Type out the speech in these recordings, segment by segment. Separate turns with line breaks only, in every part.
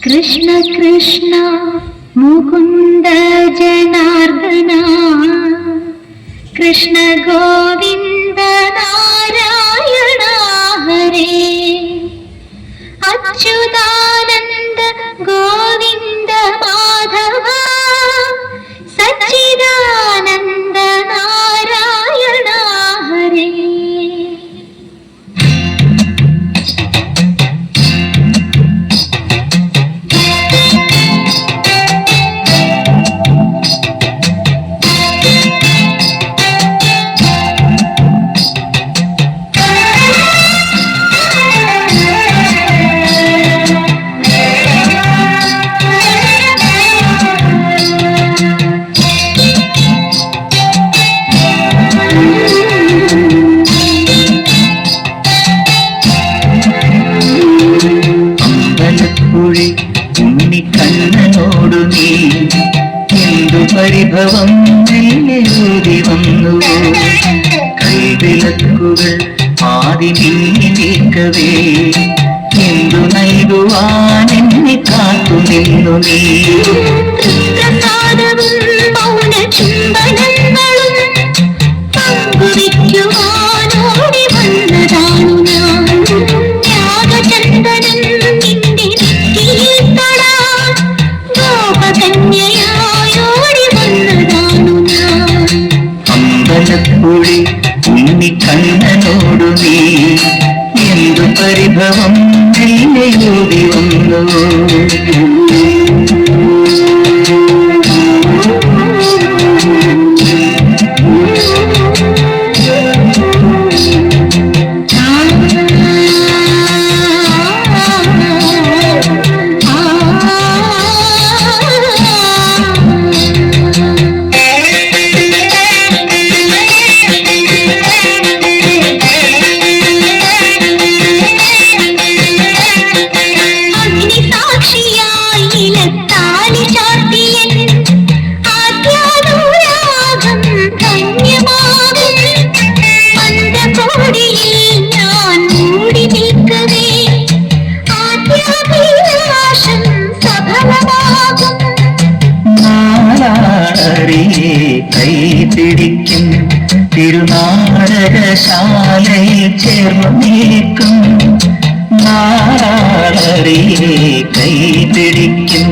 കൃഷ്ണ കൃഷ്ണ മുകുന്ദ ജനാർദ്ദന കൃഷ്ണ ഗോവിന്ദ നാരായണ ഹരേ അച്യുതാനന്ദ ഗോവിന്ദ മാധവ സച്ചിദാനന്ദ നാരായണ ഹരേ.
ഉണ്ണിക്കണ്ണനോടു നീ എന്തു പരിഭവം എഴുതി വന്നു. കൈവിളക്കുകൾ ആദി നീങ്ങി നീക്കവേ എന്തു നൽകുവാൻ എന്നെ കാത്തു നിന്നു നീ.
പങ്കുവയ്ക്കുവാനോടി വന്നതാണു ഞാൻ. ത്യാഗചന്ദനം നിന്റെ നെറ്റിയിൽ തൊടാൻ ഗോപകന്യയായോടി വന്നതാണു ഞാൻ.
അമ്പലപ്പുഴി ഉണ്ണിക്കണ്ണനോടു നീ എന്തു പരിഭവം എഴുതി വന്നു. കൈപിടിക്കും തിരുനാടകശാലയിൽ ചേർന്നു നീക്കും. നാളറിയെ കൈപിടിക്കും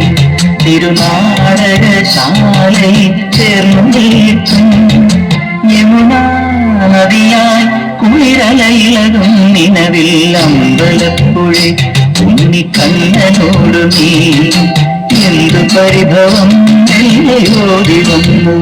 തിരുനാടകശാലയിൽ ചേർന്നു നീക്കും. യമുനാ നദിയായി കുളിരലയിലകും നിലവിൽ അമ്പലപ്പുഴി ഉണ്ണിക്കണ്ണനോടു നീ എന്തു പരിഭവം ഓടി വന്നു.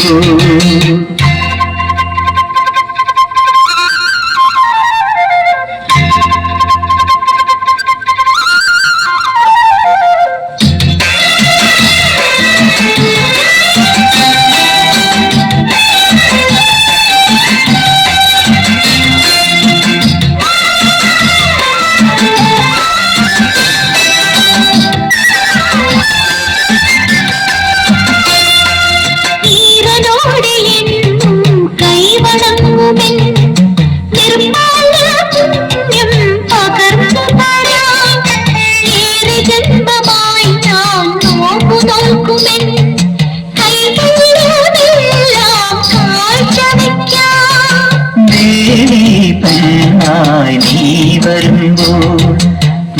നീ വരുമ്പോൾ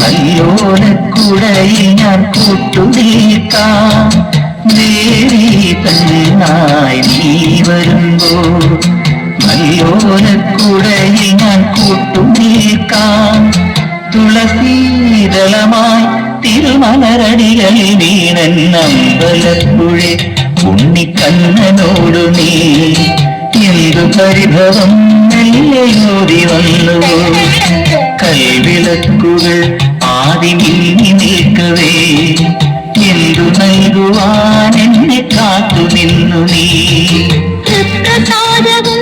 നല്ലോലക്കുടയിൽ ഞാൻ കൂട്ടുനിൽക്കാം. ദേവി പെണ്ണായി നീ വരുമ്പോൾ നല്ലോലക്കുടയിൽ ഞാൻ കൂട്ടുനിൽക്കാം. തുളസീതളമായി തിരുമലരടികളിൽ വീണന്നമ്പലപ്പുഴി ഉണ്ണിക്കണ്ണനോടു നീ എന്തു പരിഭവം ഓടി വന്നു. കൈവിളക്കുകൾ ആദി മിന്നി നിൽക്കവേ എന്തു നൽകുവാൻ എന്നെ കാത്തു നിന്നു നീ.
പ്രസാദവും